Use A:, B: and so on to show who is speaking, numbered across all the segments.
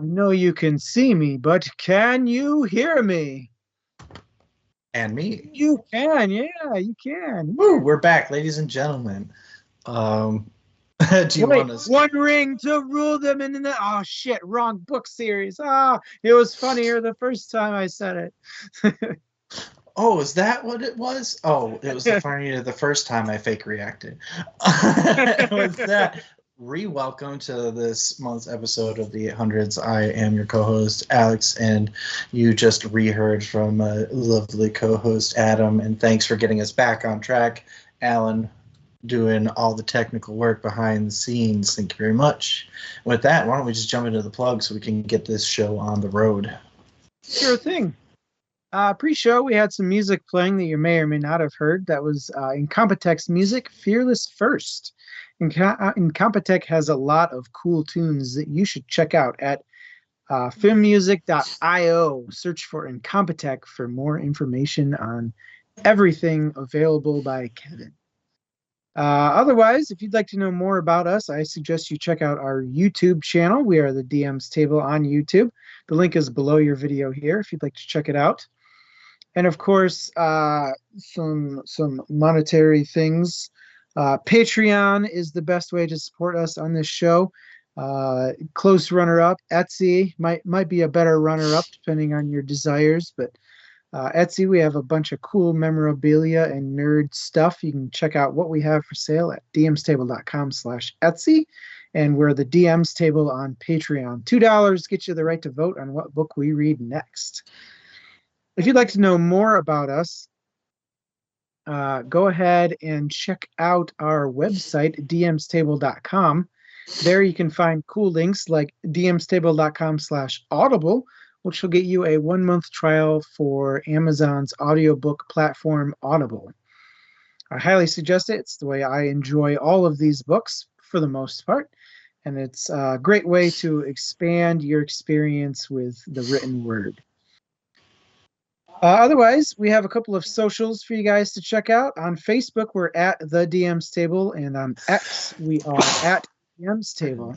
A: I know you can see me, but can you hear me?
B: And me.
A: You can, yeah, you can.
B: Woo, we're back, ladies and gentlemen. Do you
A: Wait,
B: want to?
A: One Ring to rule them in the. Oh shit! Wrong book series. It was funnier the first time I said it.
B: Oh, is that what it was? Oh, it was the funny the first time I fake reacted. With that, welcome to this month's episode of the 800s. I am your co-host Alex, and you just reheard from a lovely co-host Adam. And thanks for getting us back on track, Alan, doing all the technical work behind the scenes. Thank you very much. With that, why don't we just jump into the plug so we can get this show on the road?
A: Sure thing. Pre-show, we had some music playing that you may or may not have heard. That was Incompetech's music, Fearless First. Incompetech has a lot of cool tunes that you should check out at filmmusic.io. Search for Incompetech for more information on everything available by Kevin. Otherwise, if you'd like to know more about us, I suggest you check out our YouTube channel. We are the DM's Table on YouTube. The link is below your video here if you'd like to check it out. And of course, some monetary things. Patreon is the best way to support us on this show. Close runner-up, Etsy might be a better runner-up depending on your desires, but Etsy, we have a bunch of cool memorabilia and nerd stuff. You can check out what we have for sale at dmstable.com/Etsy. And we're the DM's Table on Patreon. $2 gets you the right to vote on what book we read next. If you'd like to know more about us, go ahead and check out our website, dmstable.com. There you can find cool links like dmstable.com/audible, which will get you a 1-month trial for Amazon's audiobook platform, Audible. I highly suggest it. It's the way I enjoy all of these books for the most part, and it's a great way to expand your experience with the written word. Otherwise, we have a couple of socials for you guys to check out. On Facebook, we're at The DM's Table, and on X, we are at DM's Table.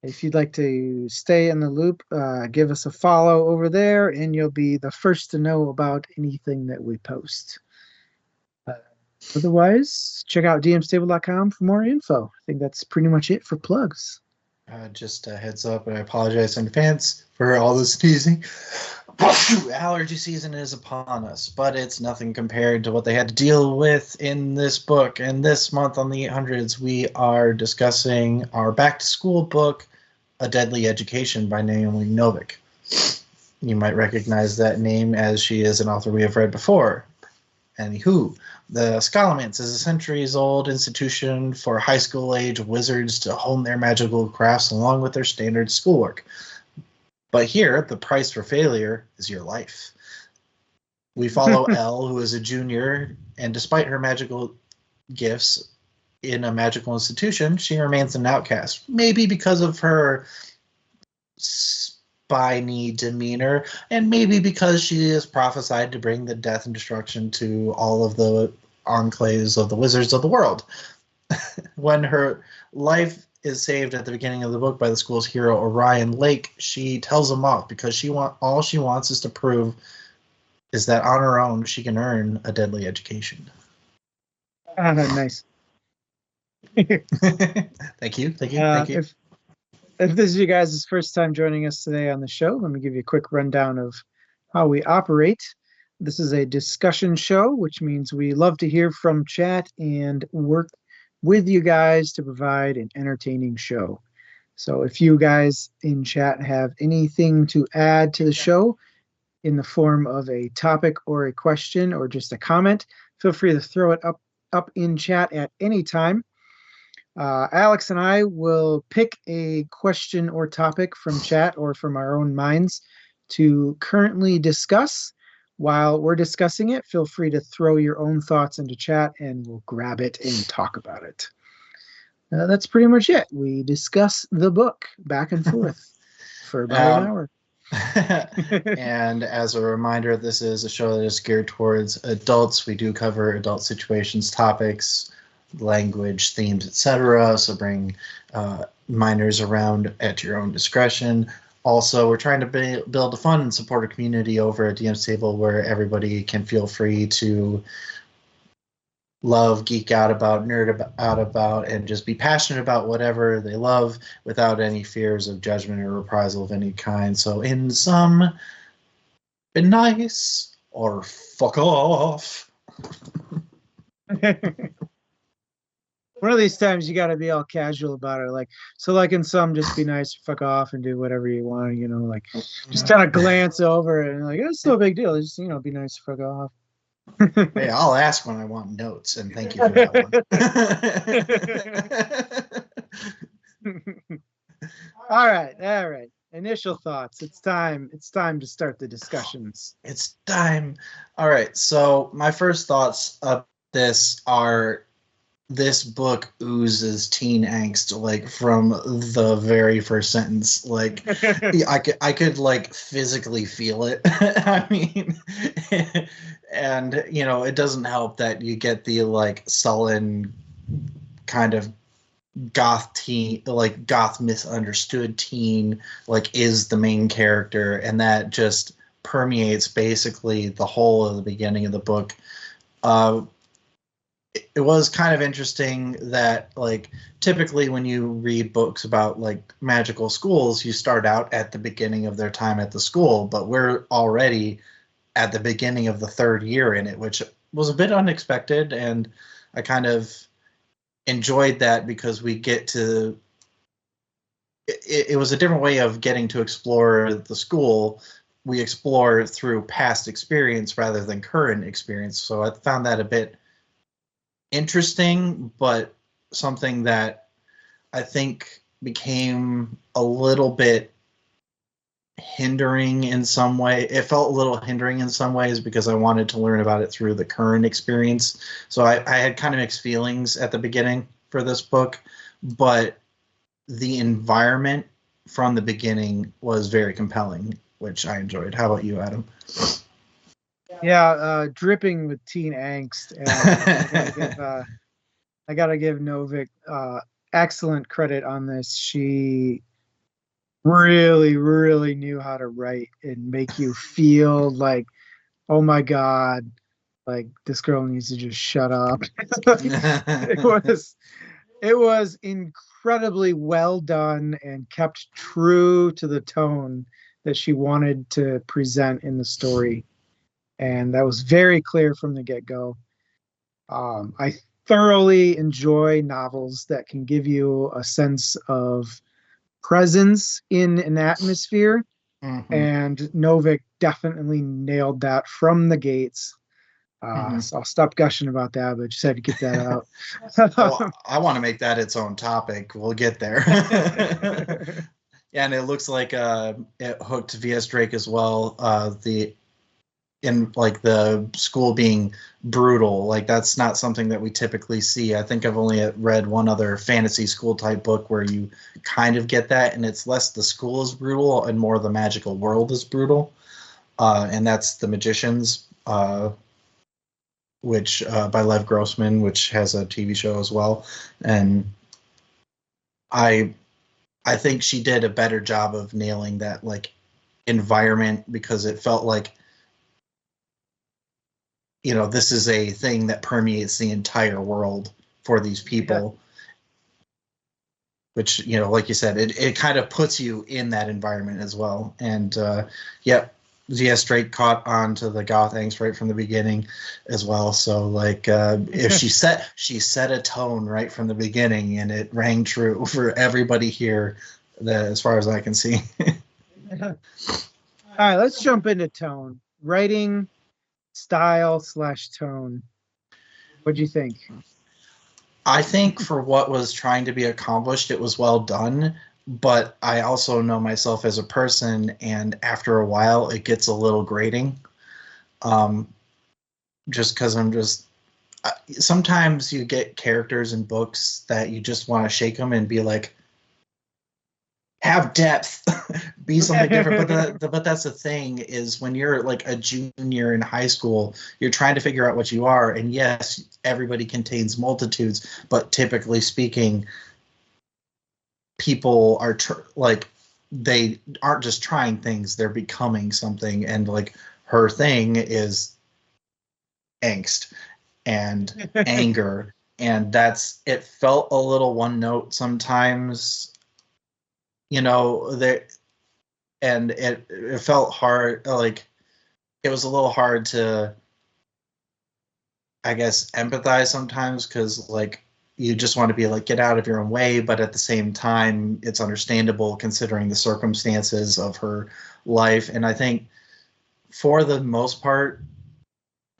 A: If you'd like to stay in the loop, give us a follow over there, and you'll be the first to know about anything that we post. Otherwise, check out dmstable.com for more info. I think that's pretty much it for plugs.
B: Just a heads up, and I apologize in advance for all the sneezing. Allergy season is upon us, but it's nothing compared to what they had to deal with in this book. And this month on the 800s, we are discussing our back-to-school book, A Deadly Education by Naomi Novik. You might recognize that name as she is an author we have read before. Anywho, the Scholomance is a centuries-old institution for high school-age wizards to hone their magical crafts along with their standard schoolwork. But here, the price for failure is your life. We follow Elle, who is a junior, and despite her magical gifts in a magical institution, she remains an outcast. Maybe because of her spiny demeanor, and maybe because she is prophesied to bring the death and destruction to all of the enclaves of the wizards of the world. When her life is saved at the beginning of the book by the school's hero Orion Lake, she tells him off because all she wants is to prove is that on her own she can earn a deadly education.
A: Nice.
B: Thank you.
A: If this is you guys' first time joining us today on the show, let me give you a quick rundown of how we operate. This is a discussion show, which means we love to hear from chat and work with you guys to provide an entertaining show. So if you guys in chat have anything to add to the show in the form of a topic or a question or just a comment, feel free to throw it up in chat at any time. Alex and I will pick a question or topic from chat or from our own minds to currently discuss. While we're discussing it, feel free to throw your own thoughts into chat and we'll grab it and talk about it. That's pretty much it. We discuss the book back and forth for about an hour.
B: And as a reminder, this is a show that is geared towards adults. We do cover adult situations, topics, language, themes, etc. So bring minors around at your own discretion. also, we're trying to build a fun and supportive community over at DM's Table where everybody can feel free to love, geek out about, out about, and just be passionate about whatever they love without any fears of judgment or reprisal of any kind. So in some, be nice or fuck off.
A: One of these times you got to be all casual about it. Like, so like in some, just be nice, fuck off and do whatever you want, like just kind of glance over it and like, it's no big deal. Just, be nice, fuck off.
B: Hey, I'll ask when I want notes, and thank you for that
A: one. All right. Initial thoughts. It's time to start the discussions.
B: It's time. All right. So my first thoughts of this are this book oozes teen angst, like from the very first sentence. Like I could like physically feel it. I mean, and it doesn't help that you get the like sullen kind of goth teen, like goth misunderstood teen, like is the main character, and that just permeates basically the whole of the beginning of the book. It was kind of interesting that like typically when you read books about like magical schools, you start out at the beginning of their time at the school, but we're already at the beginning of the third year in it, which was a bit unexpected, and I kind of enjoyed that because we get to it was a different way of getting to explore the school. We explore through past experience rather than current experience, so I found that a bit interesting, but something that I think became a little bit hindering in some way. It felt a little hindering in some ways because I wanted to learn about it through the current experience. So I had kind of mixed feelings at the beginning for this book, but the environment from the beginning was very compelling, which I enjoyed. How about you, Adam?
A: Yeah, dripping with teen angst. And I gotta give Novik excellent credit on this. She really, really knew how to write and make you feel like, oh my God, like this girl needs to just shut up. It was incredibly well done and kept true to the tone that she wanted to present in the story. And that was very clear from the get-go. I thoroughly enjoy novels that can give you a sense of presence in an atmosphere, and Novik definitely nailed that from the gates. So I'll stop gushing about that, but just had to get that out.
B: Well, I want to make that its own topic. We'll get there. And it looks like it hooked V.S. Drake as well. In like the school being brutal, like that's not something that we typically see. I think I've only read one other fantasy school type book where you kind of get that, and it's less the school is brutal and more the magical world is brutal. And that's The Magicians, which by Lev Grossman, which has a TV show as well. And I think she did a better job of nailing that like environment, because it felt like this is a thing that permeates the entire world for these people, which, like you said, it kind of puts you in that environment as well. And Z.S. Drake caught on to the goth angst right from the beginning as well. So like if she set a tone right from the beginning, and it rang true for everybody here, as far as I can see.
A: All right, let's jump into tone. Writing style/tone. What'd you think?
B: I think for what was trying to be accomplished, it was well done, but I also know myself as a person, and after a while it gets a little grating. Just because sometimes you get characters in books that you just want to shake them and be like, have depth, be something different. But that's the thing, is when you're like a junior in high school, you're trying to figure out what you are. And yes, everybody contains multitudes, but typically speaking, people are like they aren't just trying things, they're becoming something. And like her thing is angst and anger. And it felt a little one note sometimes, there, and it felt hard. Like it was a little hard to, I guess, empathize sometimes, because like you just want to be like, get out of your own way, but at the same time it's understandable considering the circumstances of her life. And I think for the most part,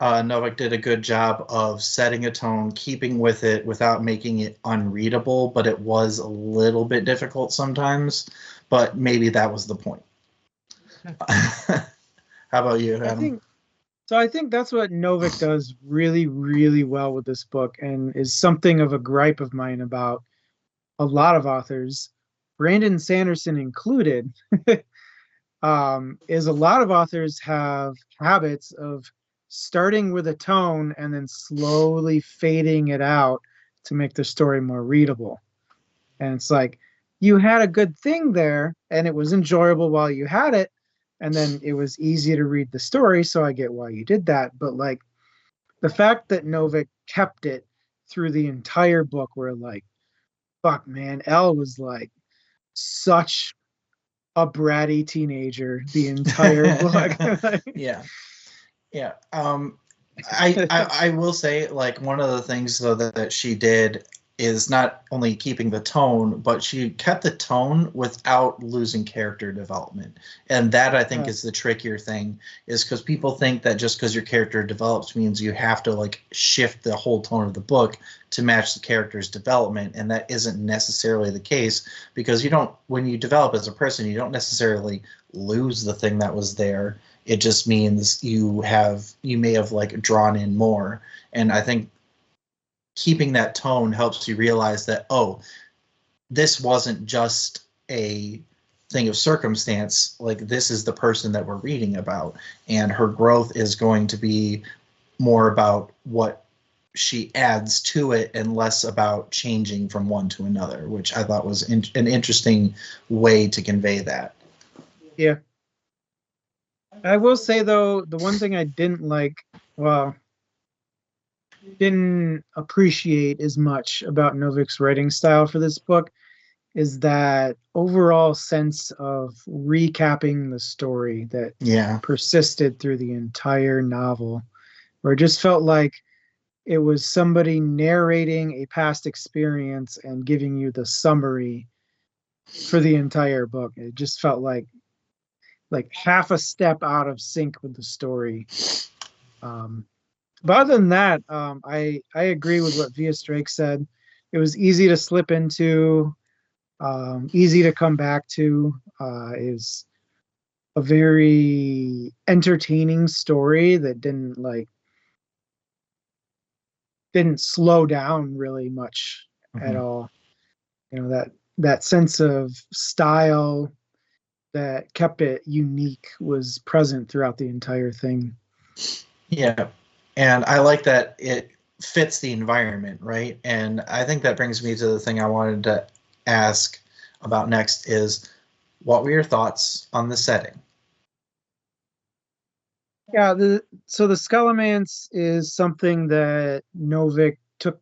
B: Novik did a good job of setting a tone, keeping with it without making it unreadable, but it was a little bit difficult sometimes, but maybe that was the point. How about you, Adam?
A: I think that's what Novik does really, really well with this book, and is something of a gripe of mine about a lot of authors, Brandon Sanderson included, is a lot of authors have habits of starting with a tone and then slowly fading it out to make the story more readable. And it's like, you had a good thing there and it was enjoyable while you had it, and then it was easy to read the story, so I get why you did that. But like, the fact that Novik kept it through the entire book, where like, fuck man, Elle was like such a bratty teenager the entire book.
B: Yeah. I will say, like, one of the things though that she did is not only keeping the tone, but she kept the tone without losing character development. And that, I think, is the trickier thing, is because people think that just because your character develops means you have to like shift the whole tone of the book to match the character's development. And that isn't necessarily the case, because when you develop as a person, you don't necessarily lose the thing that was there. It just means you may have like drawn in more. And I think keeping that tone helps you realize that, oh, this wasn't just a thing of circumstance. Like, this is the person that we're reading about, and her growth is going to be more about what she adds to it and less about changing from one to another, which I thought was an interesting way to convey that.
A: Yeah. I will say though, the one thing I didn't appreciate as much about Novik's writing style for this book is that overall sense of recapping the story that persisted through the entire novel, where it just felt like it was somebody narrating a past experience and giving you the summary for the entire book. It just felt like half a step out of sync with the story. But other than that, I agree with what Via Strake said. It was easy to slip into, easy to come back to. Is a very entertaining story that didn't slow down really much at all. That sense of style that kept it unique was present throughout the entire thing.
B: Yeah. And I like that it fits the environment, right? And I think that brings me to the thing I wanted to ask about next is, what were your thoughts on the setting?
A: Yeah, so the Scallamance is something that Novik took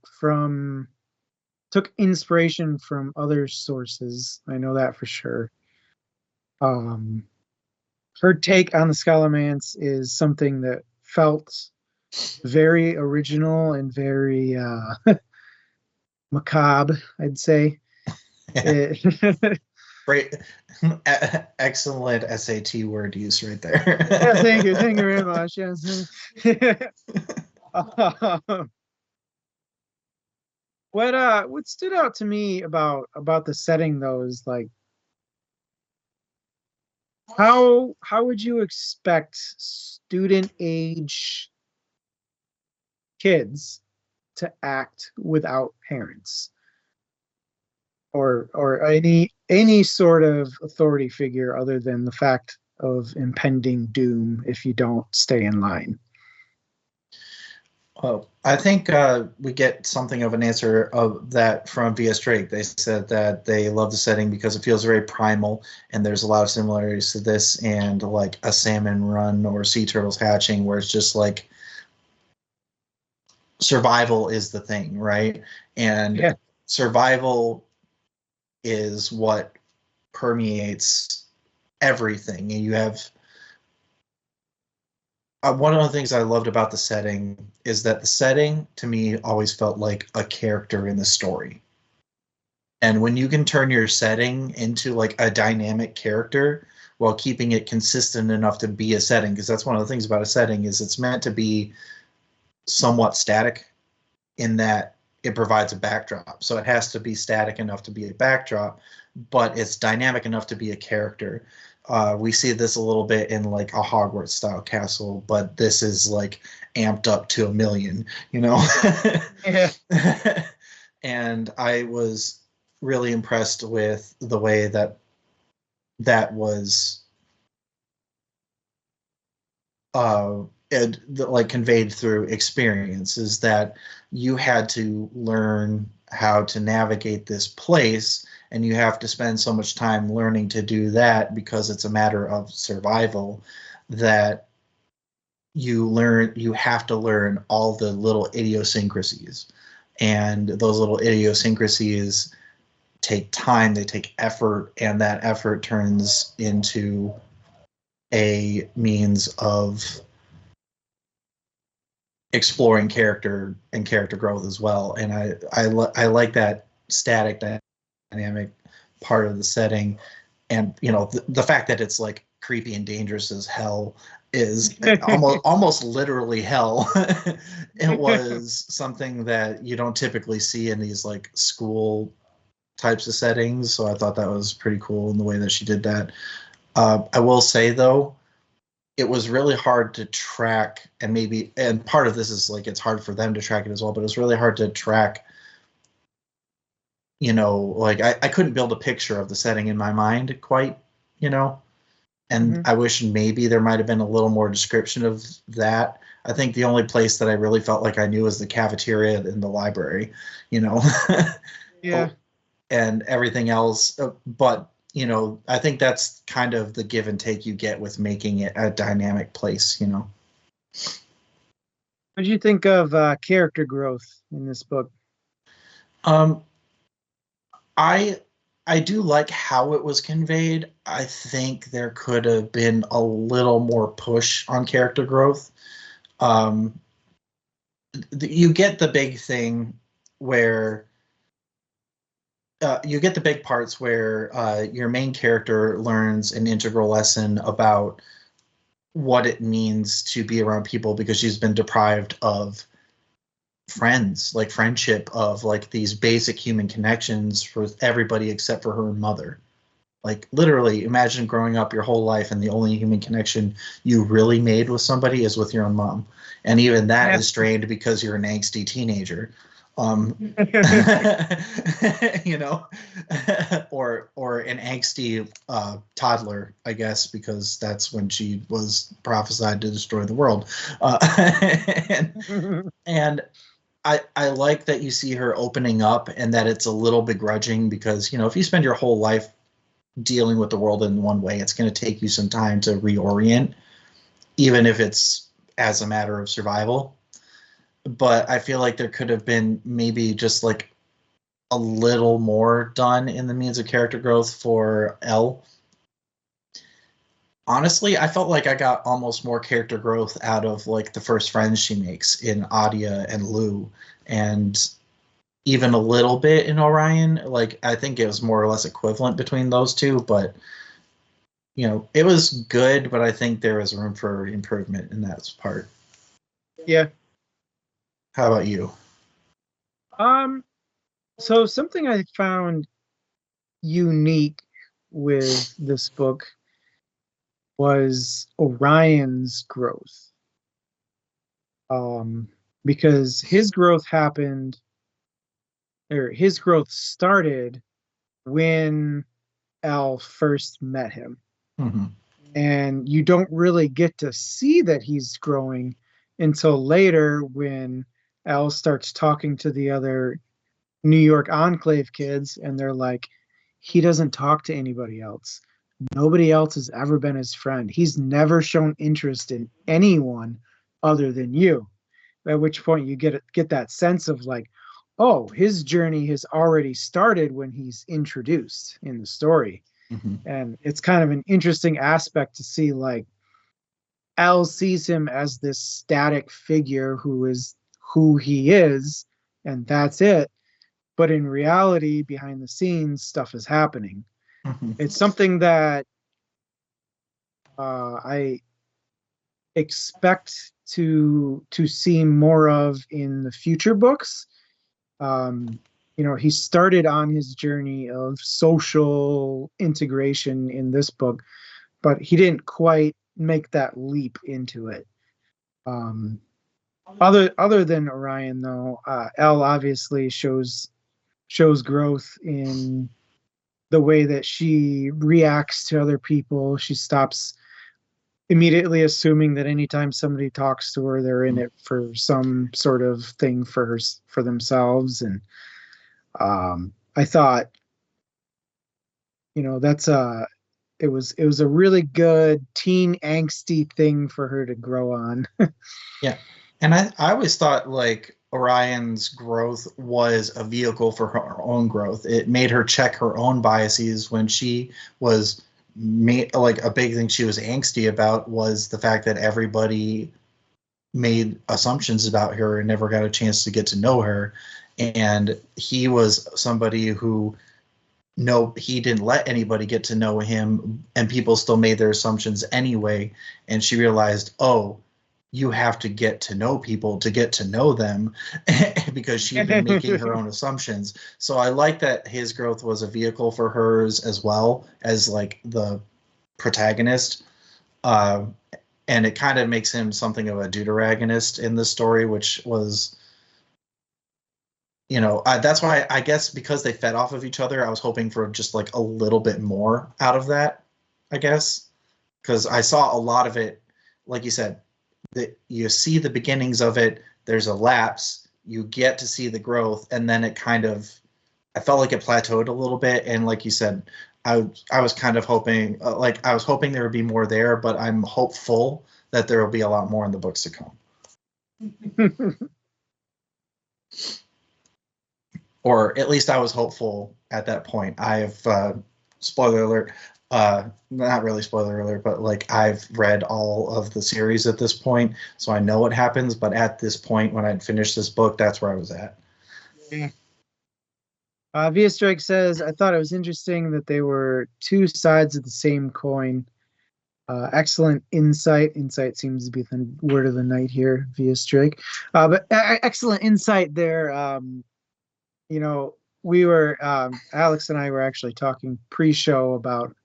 A: inspiration from other sources. I know that for sure. Her take on the Scallamance is something that felt very original and very macabre, I'd say.
B: Great. Excellent SAT word use right there.
A: Yeah, thank you very much. Yes. What stood out to me about the setting though is like, how would you expect student age kids to act without parents or any sort of authority figure other than the fact of impending doom if you don't stay in line?
B: Well, I think we get something of an answer of that from V.S. Drake. They said that they love the setting because it feels very primal, and there's a lot of similarities to this and like a salmon run or sea turtles hatching, where it's just like survival is the thing, right? And
A: Yeah.
B: survival is what permeates everything. And you have one of the things I loved about the setting is that the setting to me always felt like a character in the story. And when you can turn your setting into like a dynamic character while keeping it consistent enough to be a setting, because that's one of the things about a setting is it's meant to be somewhat static in that it provides a backdrop. So it has to be static enough to be a backdrop, but it's dynamic enough to be a character. We see this a little bit in like a Hogwarts style castle, but this is like amped up to 1,000,000, you know?
A: Yeah.
B: And I was really impressed with the way that that was like conveyed through experience, is that you had to learn how to navigate this place, and you have to spend so much time learning to do that because it's a matter of survival, that you have to learn all the little idiosyncrasies, and those little idiosyncrasies take time, they take effort, and that effort turns into a means of exploring character and character growth as well. And I like that static dynamic part of the setting. And you know, the fact that it's like creepy and dangerous as hell is almost literally hell. It was something that you don't typically see in these like school types of settings, so I thought that was pretty cool in the way that she did that. I will say though, it was really hard to track, and part of this is like it's hard for them to track it as well, but it's really hard to track, you know, like I couldn't build a picture of the setting in my mind quite, you know, and I wish maybe there might have been a little more description of that. I think the only place that I really felt like I knew was the cafeteria in the library, you know.
A: Yeah.
B: And everything else, but you know, I think that's kind of the give and take you get with making it a dynamic place, you know.
A: What do you think of character growth in this book?
B: Um, I I do like how it was conveyed. I think there could have been a little more push on character growth. Um, you get the big thing where you get the big parts where your main character learns an integral lesson about what it means to be around people because she's been deprived of friends, like friendship, of like these basic human connections for everybody except for her mother. Like literally, imagine growing up your whole life and the only human connection you really made with somebody is with your own mom, and even that is strained because you're an angsty teenager. You know, or an angsty toddler, I guess, because that's when she was prophesied to destroy the world. And I like that you see her opening up, and that it's a little begrudging because, you know, if you spend your whole life dealing with the world in one way, it's going to take you some time to reorient, even if it's as a matter of survival. But I feel like there could have been maybe just like a little more done in the means of character growth for Elle. Honestly, I felt like I got almost more character growth out of like the first friends she makes in Adia and Lou, and even a little bit in Orion. Like I think it was more or less equivalent between those two, but you know, it was good, but I think there was room for improvement in that part.
A: Yeah.
B: How about you?
A: So something I found unique with this book was Orion's growth. Because his growth happened, or his growth started when Al first met him.
B: Mm-hmm.
A: And you don't really get to see that he's growing until later when Al starts talking to the other New York Enclave kids, and they're like, he doesn't talk to anybody else. Nobody else has ever been his friend. He's never shown interest in anyone other than you. At which point you get that sense of like, oh, his journey has already started when he's introduced in the story.
B: Mm-hmm.
A: And it's kind of an interesting aspect to see like Al sees him as this static figure who is who he is, and that's it. But in reality, behind the scenes, stuff is happening.
B: Mm-hmm.
A: It's something that I expect to see more of in the future books. He started on his journey of social integration in this book, but he didn't quite make that leap into it. Other than Orion, though, Elle obviously shows growth in the way that she reacts to other people. She stops immediately assuming that anytime somebody talks to her, they're in it for some sort of thing for themselves. And I thought, that's it was a really good teen angsty thing for her to grow on.
B: Yeah. And I always thought like Orion's growth was a vehicle for her own growth. It made her check her own biases when she was like a big thing she was angsty about was the fact that everybody made assumptions about her and never got a chance to get to know her. And he was somebody who he didn't let anybody get to know him, and people still made their assumptions anyway. And she realized, oh, you have to get to know people to get to know them because she'd been making her own assumptions. So I like that his growth was a vehicle for hers as well as like the protagonist. And it kind of makes him something of a deuteragonist in the story, which was, that's why I guess because they fed off of each other, I was hoping for just like a little bit more out of that, I guess, because I saw a lot of it, like you said, that you see the beginnings of it, there's a lapse, you get to see the growth, and then it kind of, I felt like it plateaued a little bit. And like you said, I was kind of hoping, I was hoping there would be more there, but I'm hopeful that there will be a lot more in the books to come. Or at least I was hopeful at that point. I've, spoiler alert, not really spoiler alert, but like I've read all of the series at this point, so I know what happens. But at this point, when I'd finished this book, that's where I was at.
A: Yeah. Via Strike says, I thought it was interesting that they were two sides of the same coin. Excellent insight. Insight seems to be the word of the night here, Via Strike. But excellent insight there. We were, Alex and I were actually talking pre-show about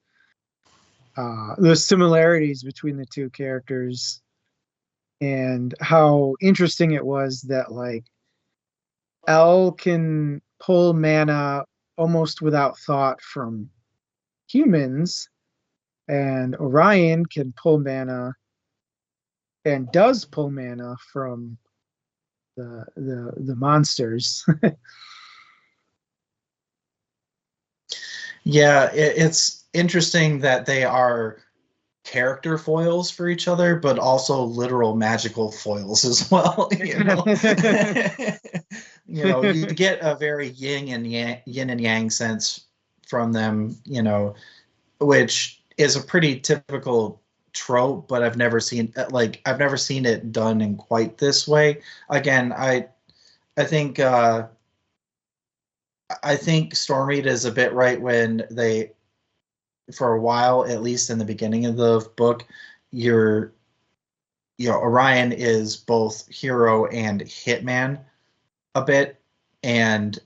A: the similarities between the two characters and how interesting it was that like Elle can pull mana almost without thought from humans, and Orion can pull mana and does pull mana from the monsters.
B: Yeah, it's interesting that they are character foils for each other, but also literal magical foils as well. You get a very yin and yang sense from them, which is a pretty typical trope, but I've never seen it done in quite this way. Again, I think Stormreed is a bit right when they, for a while, at least in the beginning of the book, Orion is both hero and hitman a bit. And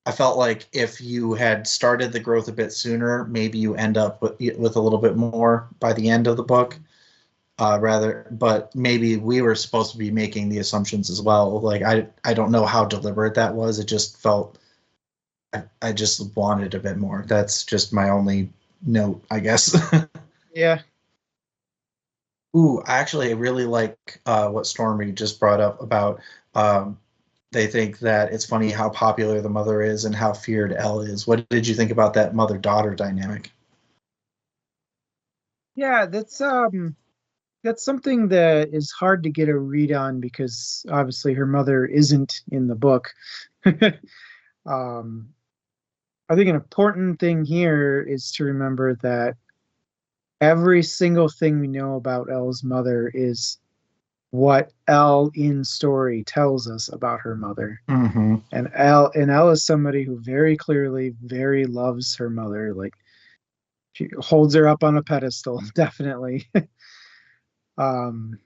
B: I felt like if you had started the growth a bit sooner, maybe you end up with a little bit more by the end of the book. But maybe we were supposed to be making the assumptions as well. Like I don't know how deliberate that was. It just felt I just wanted a bit more. That's just my only note, I guess.
A: Yeah.
B: Ooh, I actually really like what Stormy just brought up about They think that it's funny how popular the mother is and how feared Elle is. What did you think about that mother-daughter dynamic?
A: Yeah, that's something that is hard to get a read on because obviously her mother isn't in the book. um, I think an important thing here is to remember that every single thing we know about Elle's mother is what Elle in story tells us about her mother.
B: Mm-hmm.
A: And Elle is somebody who very clearly very loves her mother. Like she holds her up on a pedestal, definitely. um,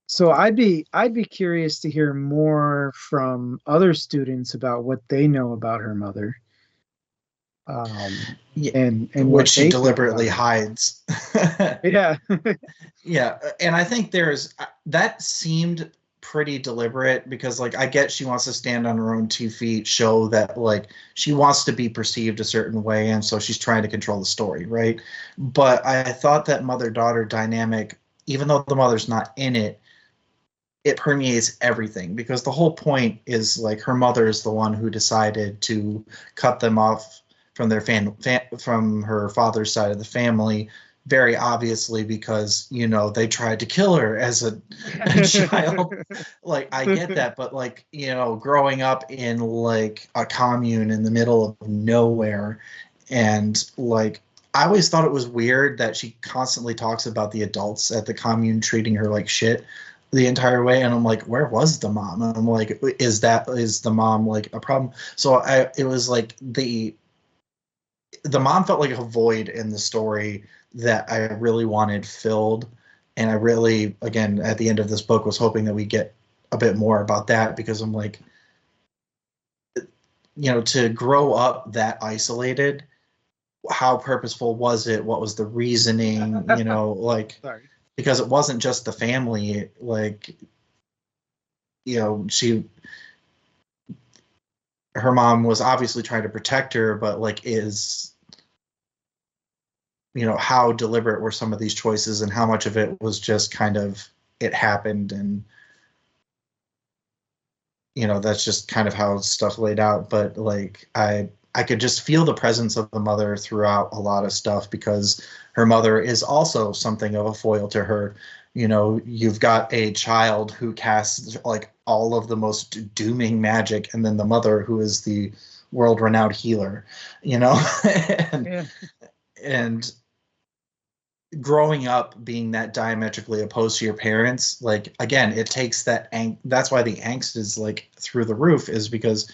A: so I'd be curious to hear more from other students about what they know about her mother.
B: Yeah,
A: And
B: which
A: what
B: she
A: they think about
B: deliberately
A: her.
B: hides.
A: Yeah.
B: Yeah, and I think there's that seemed pretty deliberate because like I get she wants to stand on her own 2 feet, show that like she wants to be perceived a certain way, and so she's trying to control the story, right? But I thought that mother-daughter dynamic, even though the mother's not in it, it permeates everything because the whole point is like her mother is the one who decided to cut them off from their from her father's side of the family, very obviously because they tried to kill her as a child. Like I get that, but like growing up in like a commune in the middle of nowhere, and like I always thought it was weird that she constantly talks about the adults at the commune treating her like shit the entire way, and I'm like, where was the mom? And I'm like, is the mom like a problem? So it was like the mom felt like a void in the story that I really wanted filled, and I really, again, at the end of this book, was hoping that we get a bit more about that because I'm like, to grow up that isolated, how purposeful was it? What was the reasoning? Like
A: Sorry.
B: because it wasn't just the family, like she her mom was obviously trying to protect her, but like how deliberate were some of these choices and how much of it was just kind of it happened, and that's just kind of how stuff laid out. But like I could just feel the presence of the mother throughout a lot of stuff because her mother is also something of a foil to her. You've got a child who casts like all of the most dooming magic, and then the mother who is the world-renowned healer, and,
A: Yeah.
B: and growing up being that diametrically opposed to your parents, like again, it takes that's why the angst is like through the roof, is because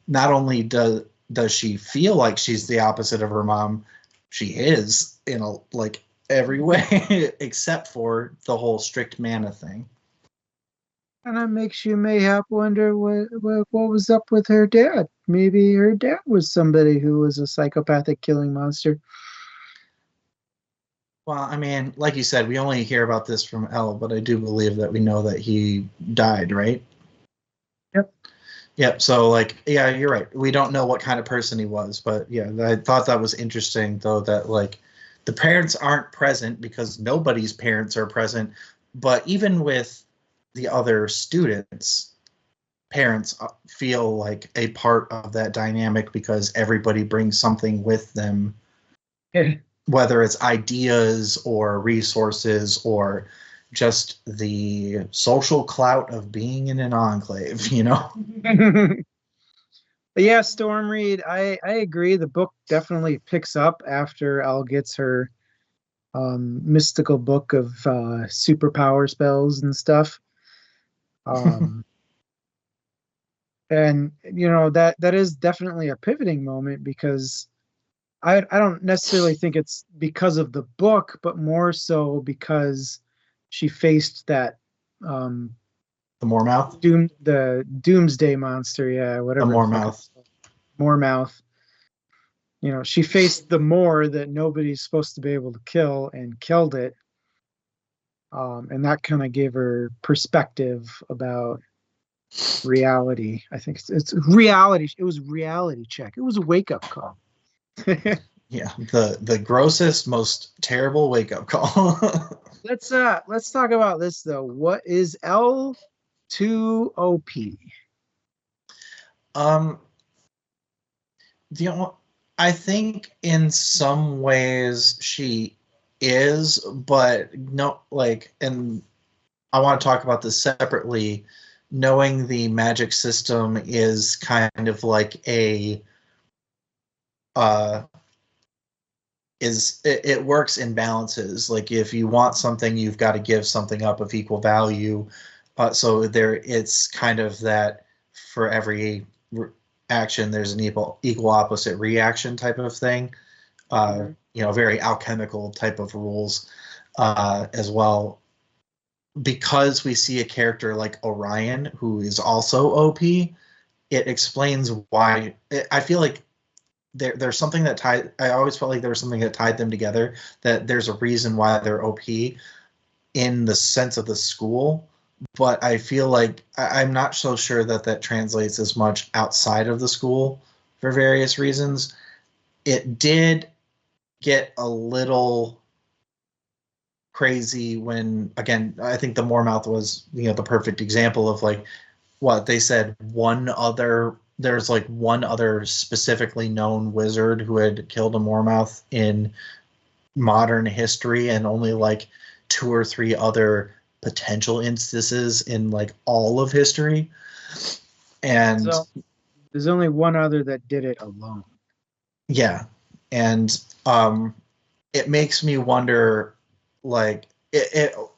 B: not only does she feel like she's the opposite of her mom, she is in a like every way except for the whole strict mana thing.
A: And that makes you mayhap wonder what was up with her dad. Maybe her dad was somebody who was a psychopathic killing monster.
B: Well, I mean, like you said, we only hear about this from Elle, but I do believe that we know that he died, right?
A: Yep.
B: Yep. So, like, yeah, you're right. We don't know what kind of person he was, but yeah, I thought that was interesting, though, that like the parents aren't present because nobody's parents are present. But even with the other students, parents feel like a part of that dynamic because everybody brings something with them, whether it's ideas or resources or just the social clout of being in an enclave.
A: But yeah, Storm Reed, I agree. The book definitely picks up after Elle gets her mystical book of superpower spells and stuff. Um, and that is definitely a pivoting moment because I don't necessarily think it's because of the book, but more so because she faced that um,
B: The Moormouth?
A: the Doomsday monster, yeah,
B: The
A: whatever the fuck
B: Moormouth.
A: it's called. Moormouth. She faced the Moor that nobody's supposed to be able to kill and killed it. And that kind of gave her perspective about reality. I think it's reality. It was reality check. It was a wake up call.
B: Yeah, the grossest, most terrible wake up call.
A: Let's talk about this though. What is Elle too OP?
B: Um, I think in some ways she is, but no, like, and I want to talk about this separately. Knowing the magic system is kind of like uh, it works in balances. Like if you want something, you've got to give something up of equal value. So it's kind of that for every action, there's an equal opposite reaction type of thing. Very alchemical type of rules as well. Because we see a character like Orion who is also OP, it explains why. I feel like there's something that tied. I always felt like there was something that tied them together. That there's a reason why they're OP in the sense of the school, but I feel like I'm not so sure that translates as much outside of the school for various reasons. It did get a little crazy when, again, I think the Moormouth was the perfect example of like what they said. There's like one other specifically known wizard who had killed a Moormouth in modern history, and only like 2 or 3 other potential instances in like all of history. And
A: So there's only one other that did it alone.
B: yeah, and it makes me wonder, like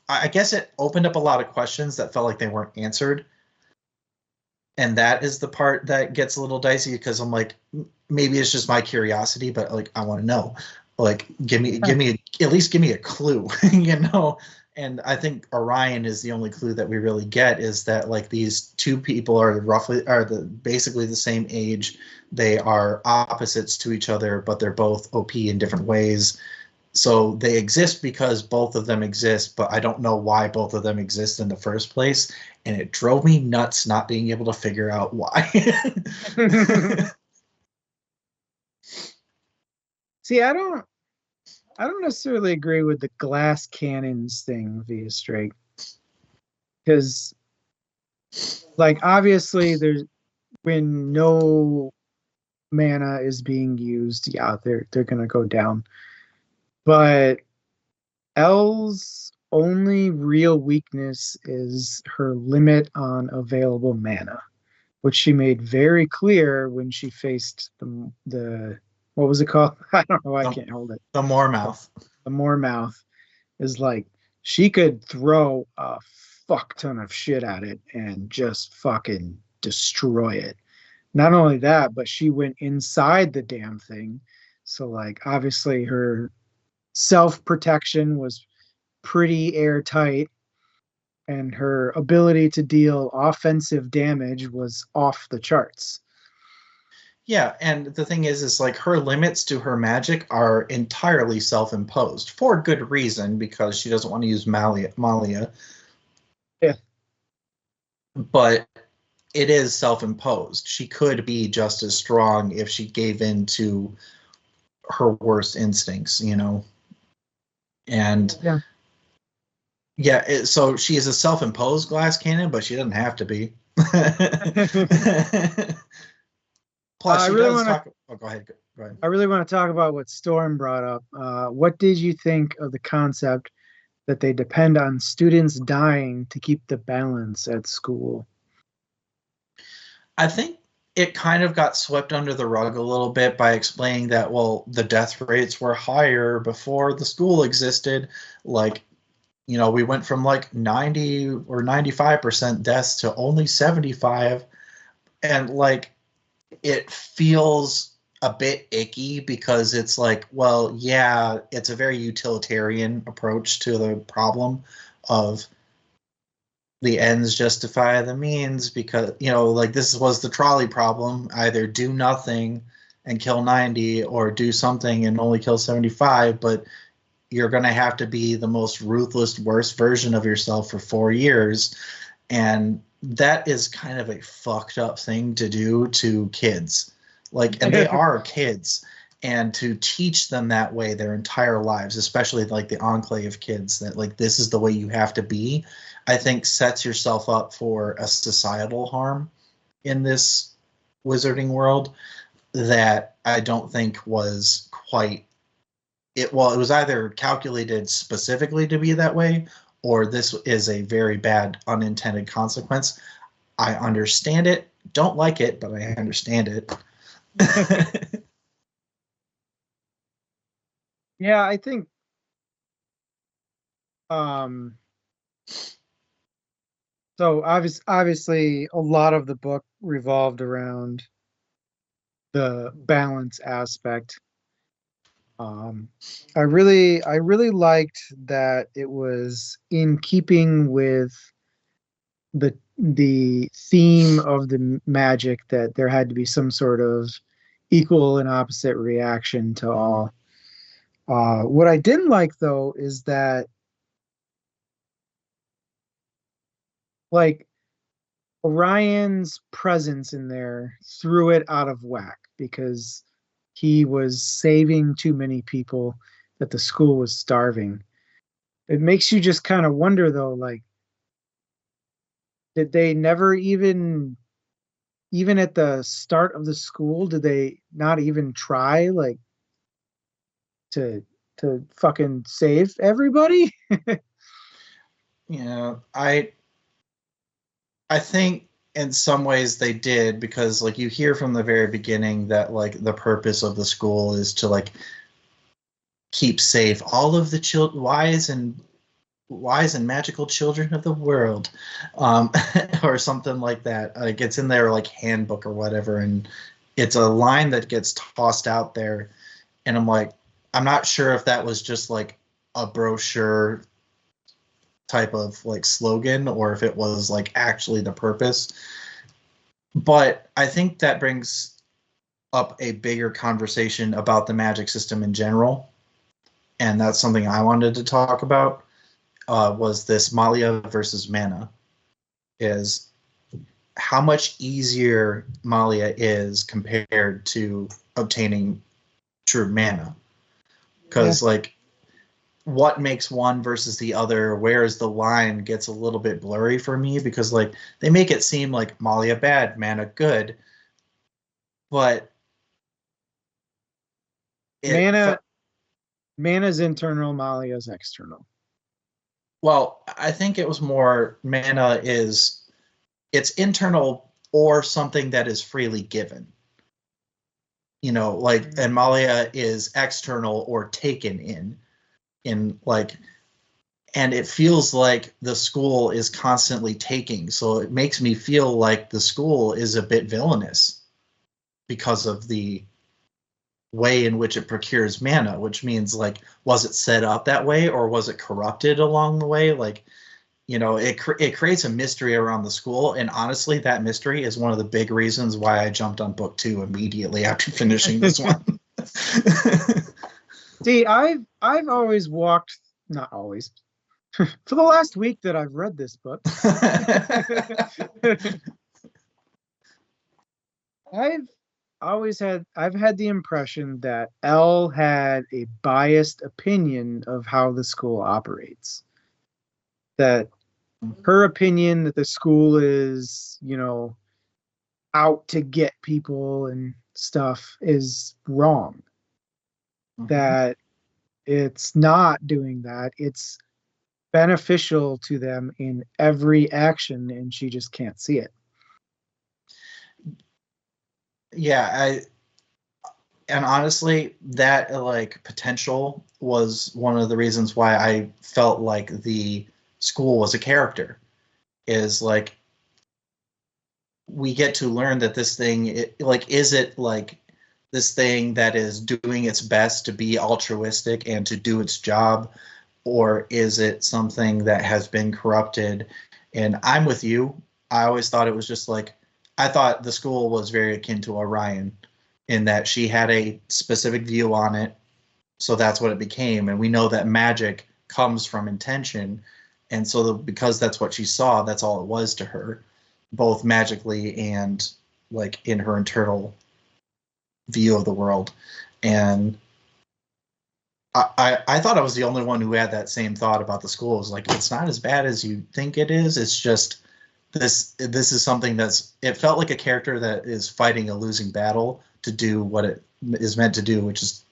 B: I guess it opened up a lot of questions that felt like they weren't answered. And that is the part that gets a little dicey, because I'm like, maybe it's just my curiosity, but like I want to know. Like give me at least give me a clue, And I think Orion is the only clue that we really get, is that like these two people are basically the same age. They are opposites to each other, but they're both OP in different ways. So they exist because both of them exist, but I don't know why both of them exist in the first place. And it drove me nuts not being able to figure out why.
A: See, I don't necessarily agree with the glass cannons thing, via straight, because like obviously there's, when no mana is being used, yeah, they're gonna go down. But Elle's only real weakness is her limit on available mana, which she made very clear when she faced the what was it called? I don't know. I can't hold it.
B: The Moormouth.
A: The Moormouth is like she could throw a fuck ton of shit at it and just fucking destroy it. Not only that, but she went inside the damn thing. So like obviously her self-protection was pretty airtight, and her ability to deal offensive damage was off the charts.
B: Yeah, and the thing is like her limits to her magic are entirely self-imposed for good reason, because she doesn't want to use Malia.
A: Yeah.
B: But it is self-imposed. She could be just as strong if she gave in to her worst instincts, And so she is a self-imposed glass cannon, but she doesn't have to be. Plus, she does talk. Oh, go ahead. Go ahead.
A: I really want to talk about what Storm brought up. What did you think of the concept that they depend on students dying to keep the balance at school?
B: I think it kind of got swept under the rug a little bit by explaining that, well, the death rates were higher before the school existed. Like, we went from like 90 or 95% deaths to only 75. And like, it feels a bit icky, because it's like, well, yeah, it's a very utilitarian approach to the problem of the ends justify the means, because like this was the trolley problem: either do nothing and kill 90, or do something and only kill 75. But you're going to have to be the most ruthless, worst version of yourself for 4 years, and that is kind of a fucked up thing to do to kids. Like, and they are kids, and to teach them that way their entire lives, especially like the Enclave kids, that like this is the way you have to be, I think sets yourself up for a societal harm in this wizarding world that I don't think was quite it. Well, it was either calculated specifically to be that way, or this is a very bad unintended consequence. I understand it, don't like it, but I understand it.
A: Yeah, I think um so obviously a lot of the book revolved around the balance aspect. Um I really liked that it was in keeping with the theme of the magic, that there had to be some sort of equal and opposite reaction to all. What I didn't like though is that, like, Orion's presence in there threw it out of whack because he was saving too many people, that the school was starving. It makes you just kind of wonder though, like, did they never even at the start of the school, did they not even try, like, to fucking save everybody?
B: Yeah, I think in some ways they did, because like you hear from the very beginning that like the purpose of the school is to like keep safe all of the wise and magical children of the world, um, or something like that. Like it's in their like handbook or whatever, and it's a line that gets tossed out there, and I'm like, I'm not sure if that was just like a brochure type of like slogan or if it was like actually the purpose. But I think that brings up a bigger conversation about the magic system in general, and that's something I wanted to talk about. Was this Malia versus mana? Is how much easier Malia is compared to obtaining true mana?
A: Yeah.
B: Because like what makes one versus the other, where is the line, gets a little bit blurry for me, because like they make it seem like Malia bad, mana good, but it
A: Mana Mana's internal, Malia's external.
B: well, I think it was more mana is it's internal or something that is freely given. You know, like, and Malia is external or taken in like, and it feels like the school is constantly taking. So it makes me feel like the school is a bit villainous because of the way in which it procures mana, which means like, was it set up that way or was it corrupted along the way? Like, you know, it creates a mystery around the school, and honestly, that mystery is one of the big reasons why I jumped on book 2 immediately after finishing this one.
A: See, I've always walked, not always, for the last week that I've read this book, I've had the impression that Elle had a biased opinion of how the school operates. That her opinion that the school is, out to get people and stuff is wrong. That it's not doing that. It's beneficial to them in every action, and she just can't see it.
B: Yeah, and honestly, that like potential was one of the reasons why I felt like the school was a character. Is like we get to learn that this thing, like, is it like this thing that is doing its best to be altruistic and to do its job, or is it something that has been corrupted? And I'm with you. I always thought it was just like, I thought the school was very akin to Orion in that she had a specific view on it, so that's what it became. And we know that magic comes from intention, and so because that's what she saw, that's all it was to her, both magically and like in her internal view of the world. And I thought I was the only one who had that same thought about the school. It was like, it's not as bad as you think it is. It's just this is something it felt like a character that is fighting a losing battle to do what it is meant to do, which is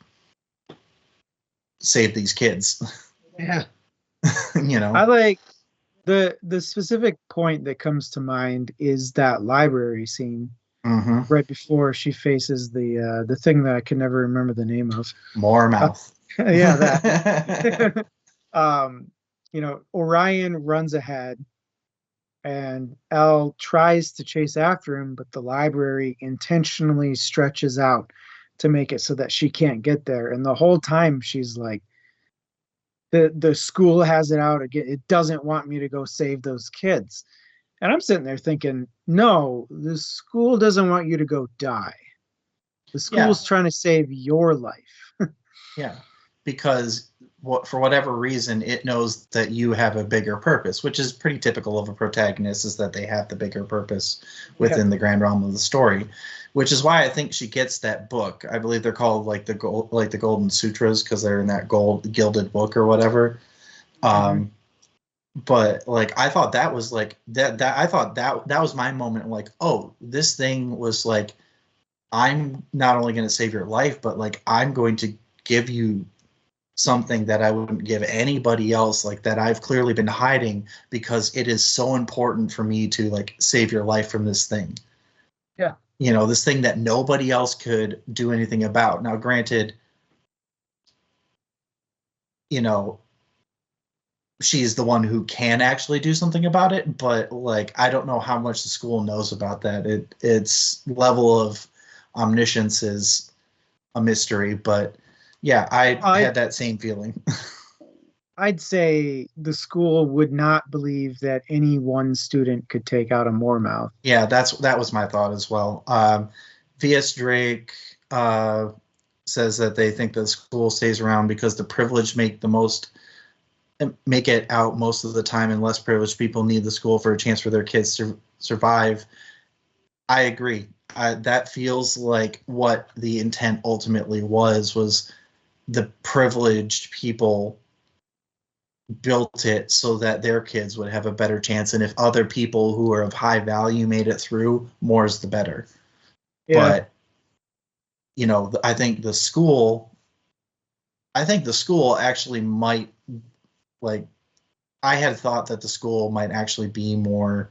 B: save these kids.
A: Yeah.
B: I
A: like the specific point that comes to mind is that library scene right before she faces the thing that I can never remember the name of.
B: More mouth.
A: Yeah, that. Orion runs ahead and Elle tries to chase after him, but the library intentionally stretches out to make it so that she can't get there. And the whole time she's like, the school has it out again. It doesn't want me to go save those kids. And I'm sitting there thinking, no, the school doesn't want you to go die. The school's trying to save your life.
B: Yeah, because for whatever reason, it knows that you have a bigger purpose, which is pretty typical of a protagonist, is that they have the bigger purpose within the grand realm of the story, which is why I think she gets that book. I believe they're called like the Golden Sutras because they're in that gilded book or whatever. But like I thought that was like that I thought that was my moment. Like, oh, this thing was like, I'm not only going to save your life, but like I'm going to give you something that I wouldn't give anybody else, like that I've clearly been hiding because it is so important for me to like save your life from this thing.
A: Yeah.
B: This thing that nobody else could do anything about. Now, granted, she's the one who can actually do something about it, but like I don't know how much the school knows about that. Its level of omniscience is a mystery, but yeah, I had that same feeling.
A: I'd say the school would not believe that any one student could take out a Moormouth.
B: Yeah, that was my thought as well. V.S. Drake says that they think the school stays around because the privileged make it out most of the time, and less privileged people need the school for a chance for their kids to survive. I agree. That feels like what the intent ultimately was the privileged people built it so that their kids would have a better chance, and if other people who are of high value made it through, more is the better. Yeah. But I think the school actually might, like, I had thought that the school might actually be more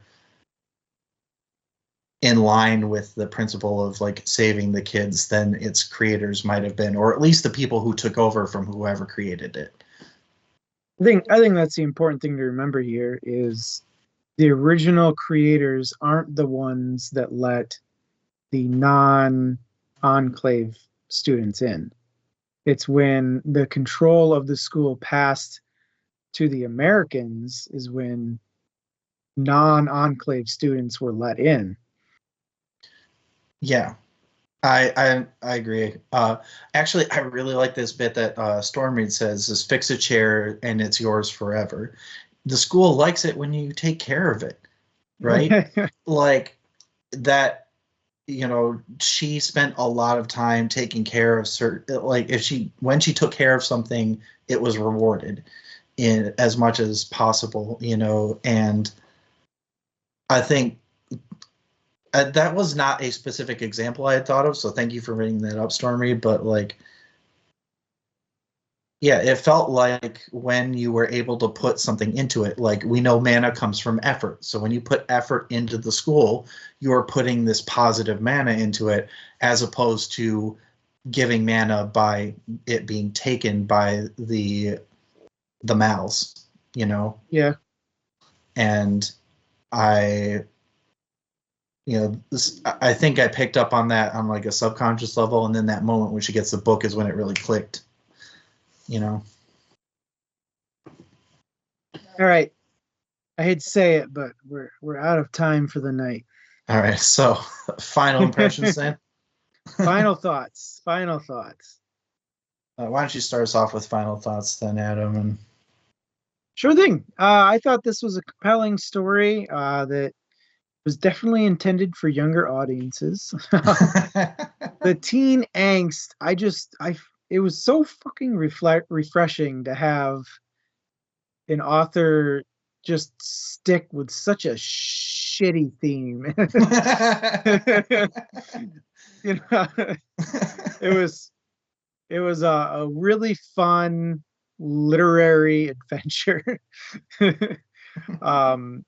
B: in line with the principle of like saving the kids than its creators might have been, or at least the people who took over from whoever created it.
A: I think that's the important thing to remember here is the original creators aren't the ones that let the non-enclave students in. It's when the control of the school passed to the Americans is when non-enclave students were let in.
B: Yeah, I agree. Actually, I really like this bit that Stormlight says is fix a chair and it's yours forever. The school likes it when you take care of it, right? Like that, she spent a lot of time taking care of certain, like when she took care of something, it was rewarded in as much as possible, and I think that was not a specific example I had thought of, so thank you for bringing that up, Stormy. But like, yeah, it felt like when you were able to put something into it, like we know mana comes from effort. So when you put effort into the school, you're putting this positive mana into it, as opposed to giving mana by it being taken by the mals,
A: Yeah.
B: And I think I picked up on that on like a subconscious level, and then that moment when she gets the book is when it really clicked. All
A: right. I hate to say it, but we're out of time for the night.
B: All right. So, final impressions then.
A: Final thoughts. Final thoughts.
B: Why don't you start us off with final thoughts then, Adam? And
A: sure thing. I thought this was a compelling story that was definitely intended for younger audiences. The teen angst, it was so fucking refreshing to have an author just stick with such a shitty theme. You know, it was it was a really fun literary adventure. um,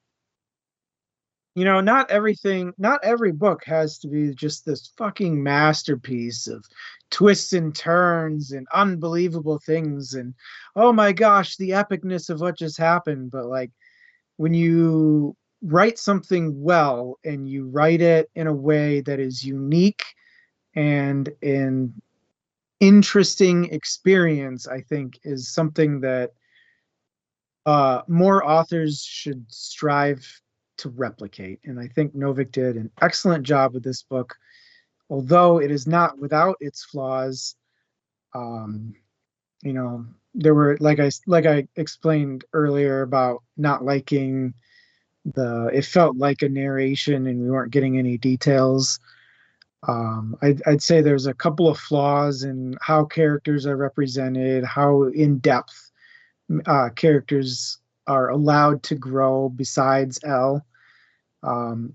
A: not every book has to be just this fucking masterpiece of twists and turns and unbelievable things and oh my gosh, the epicness of what just happened. But like when you write something well and you write it in a way that is unique and an interesting experience, I think is something that more authors should strive to replicate. And I think Novik did an excellent job with this book. Although it is not without its flaws, um, you know, there were like I explained earlier about not liking it felt like a narration and we weren't getting any details. I'd say there's a couple of flaws in how characters are represented, how in depth characters are allowed to grow besides Elle.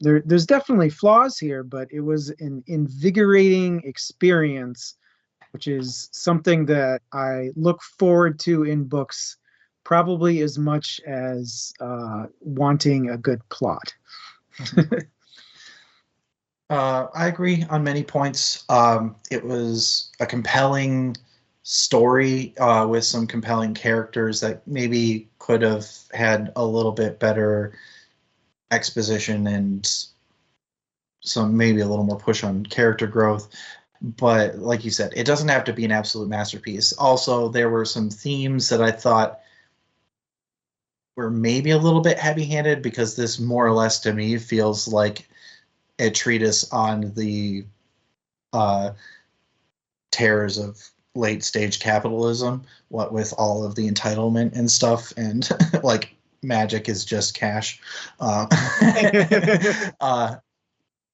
A: There's definitely flaws here, but it was an invigorating experience, which is something that I look forward to in books probably as much as wanting a good plot.
B: I agree on many points. It was a compelling story with some compelling characters that maybe could have had a little bit better exposition and maybe a little more push on character growth. But like you said, it doesn't have to be an absolute masterpiece. Also, there were some themes that I thought were maybe a little bit heavy-handed, because this more or less to me feels like a treatise on the terrors of late stage capitalism, what with all of the entitlement and stuff, and like magic is just cash.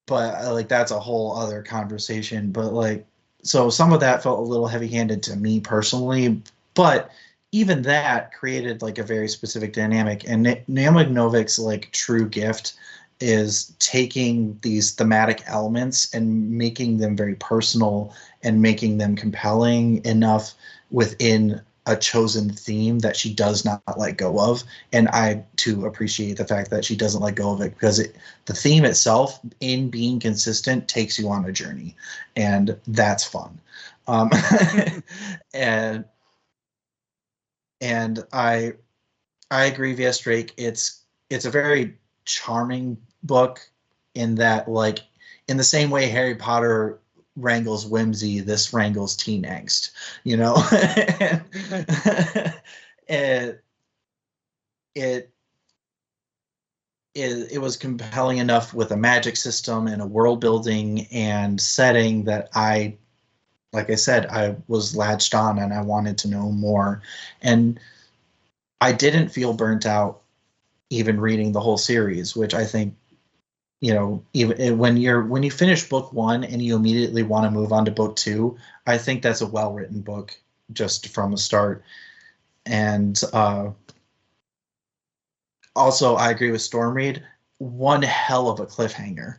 B: But like that's a whole other conversation. But like, so some of that felt a little heavy-handed to me personally, but even that created like a very specific dynamic. And Naomi Novik's like true gift is taking these thematic elements and making them very personal and making them compelling enough within a chosen theme that she does not let go of. And I too appreciate the fact that she doesn't let go of it, because the theme itself, in being consistent, takes you on a journey, and that's fun. and I agree, V.S. Drake. It's a very charming book in that, like, in the same way Harry Potter wrangles whimsy, this wrangles teen angst, you know. and it was compelling enough with a magic system and a world building and setting that like I said, I was latched on and I wanted to know more. And I didn't feel burnt out even reading the whole series, which I think, you know, even when you finish book one and you immediately want to move on to book two, I think that's a well-written book just from the start. And also, I agree with Stormreed. One hell of a cliffhanger.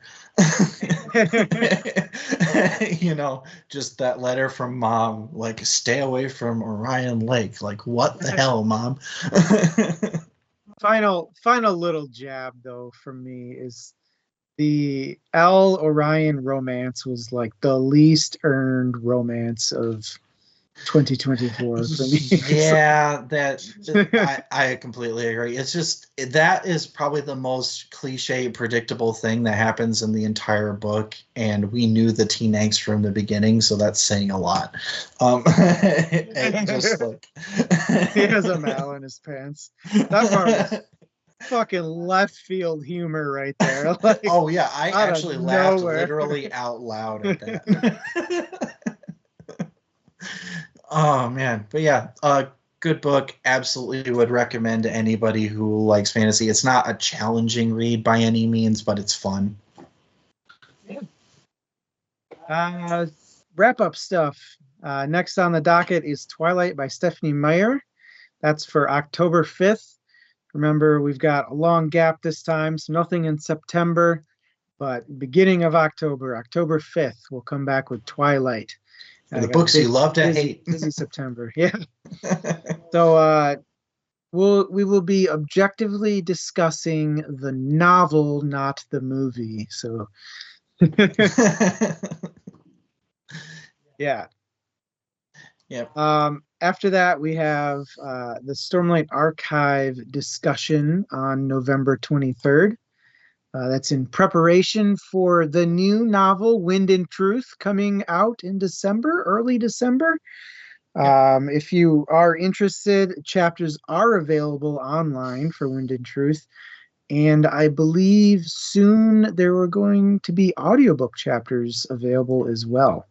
B: You know, just that letter from mom, like, stay away from Orion Lake. Like, what the hell, mom?
A: Final little jab though from me is the Elle Orion romance was like the least earned romance of 2024 for me.
B: Yeah, I completely agree. It's just, that is probably the most cliche, predictable thing that happens in the entire book, and we knew the teen angst from the beginning, so that's saying a lot. Just like
A: he has a mal in his pants. That part was fucking left field humor right there. Like,
B: oh yeah, I actually laughed literally out loud at that. Oh man, but yeah, good book. Absolutely would recommend to anybody who likes fantasy. It's not a challenging read by any means, but it's fun.
A: Wrap up stuff. Next on the docket is Twilight by Stephanie Meyer. That's for October 5th. Remember, we've got a long gap this time, so nothing in September, but beginning of October, October 5th, we'll come back with Twilight.
B: The books you love to hate.
A: Busy September, yeah. So we will be objectively discussing the novel, not the movie. So yeah.
B: Yep.
A: After that, we have the Stormlight Archive discussion on November 23rd. That's in preparation for the new novel, Wind and Truth, coming out in December, early December. If you are interested, chapters are available online for Wind and Truth. And I believe soon there were going to be audiobook chapters available as well.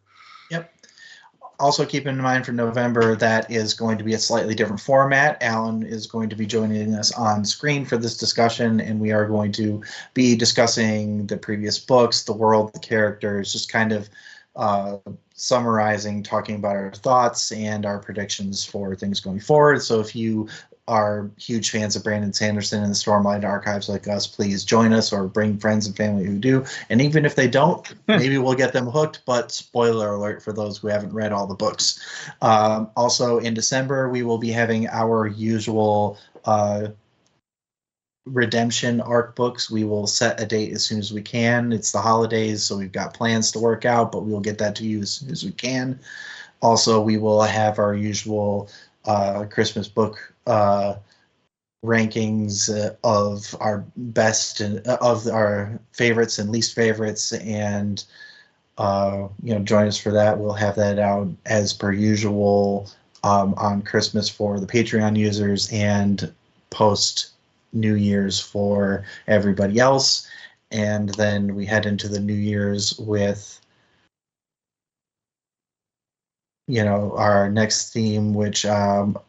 B: Yep. Also keep in mind for November, that is going to be a slightly different format. Alan is going to be joining us on screen for this discussion, and we are going to be discussing the previous books, the world, the characters, just kind of summarizing, talking about our thoughts and our predictions for things going forward. So if you are huge fans of Brandon Sanderson and the Stormlight Archives like us, please join us or bring friends and family who do. And even if they don't, maybe we'll get them hooked, but spoiler alert for those who haven't read all the books. Also in December, we will be having our usual redemption arc books. We will set a date as soon as we can. It's the holidays, so we've got plans to work out, but we will get that to you as soon as we can. Also, we will have our usual Christmas book rankings of our best and of our favorites and least favorites, and join us for that. We'll have that out as per usual on Christmas for the Patreon users and post New Year's for everybody else. And then we head into the New Year's with our next theme, which I'll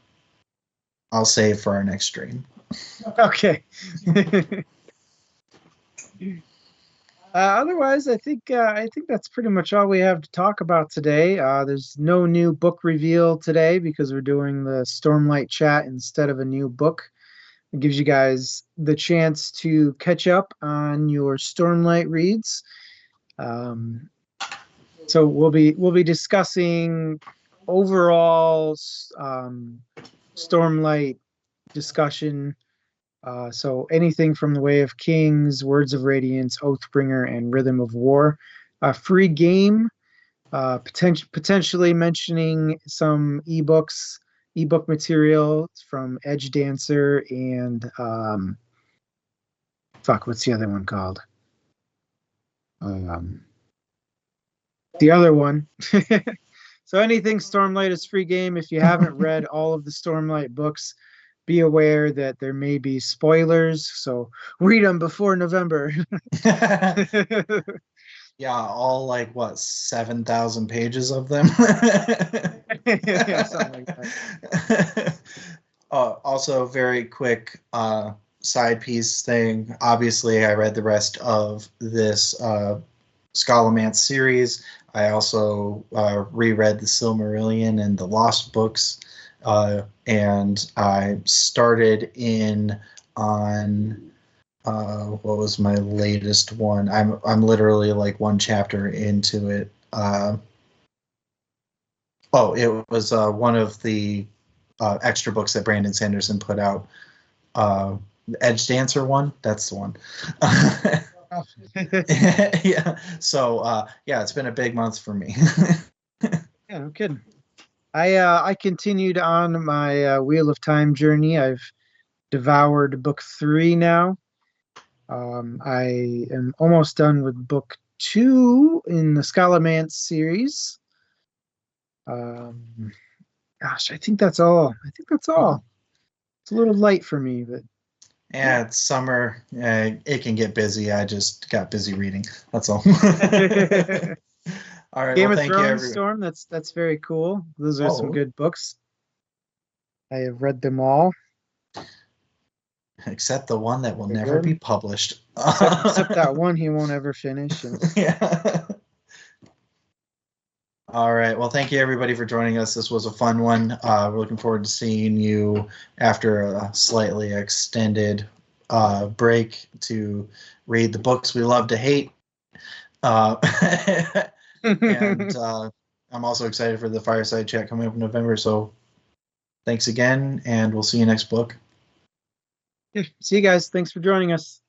B: save for our next stream.
A: Okay. Otherwise, I think that's pretty much all we have to talk about today. There's no new book reveal today because we're doing the Stormlight chat instead of a new book. It gives you guys the chance to catch up on your Stormlight reads. So we'll be discussing overall Stormlight discussion. So anything from the Way of Kings, Words of Radiance, Oathbringer, and Rhythm of War. Free game, potentially mentioning some ebook material from Edge Dancer and what's the other one called? The other one. So anything Stormlight is free game. If you haven't read all of the Stormlight books, be aware that there may be spoilers, so read them before November.
B: Yeah, all 7,000 pages of them.
A: Yeah, something like that.
B: Also, very quick side piece thing. Obviously, I read the rest of this Scholomance series. I also reread the Silmarillion and the Lost books. And I started in on what was my latest one? I'm literally one chapter into it. It was one of the extra books that Brandon Sanderson put out. Edge Dancer one. That's the one. Yeah. So it's been a big month for me.
A: Yeah, no kidding. I continued on my Wheel of Time journey. I've devoured book 3 now. I am almost done with book 2 in the Scholomance series. Gosh, I think that's all. It's a little light for me, but
B: yeah, it's summer. It can get busy. I just got busy reading. That's all. All right.
A: Game
B: well,
A: of
B: thank
A: Thrones
B: you,
A: Storm. That's very cool. Those are some good books. I have read them all.
B: Except the one that will
A: They're
B: never
A: good.
B: be published.
A: Except that one he won't ever finish.
B: Yeah. All right. Well, thank you everybody for joining us. This was a fun one. We're looking forward to seeing you after a slightly extended break to read the books we love to hate. Uh, and I'm also excited for the Fireside Chat coming up in November. So thanks again, and we'll see you next book.
A: See you guys. Thanks for joining us.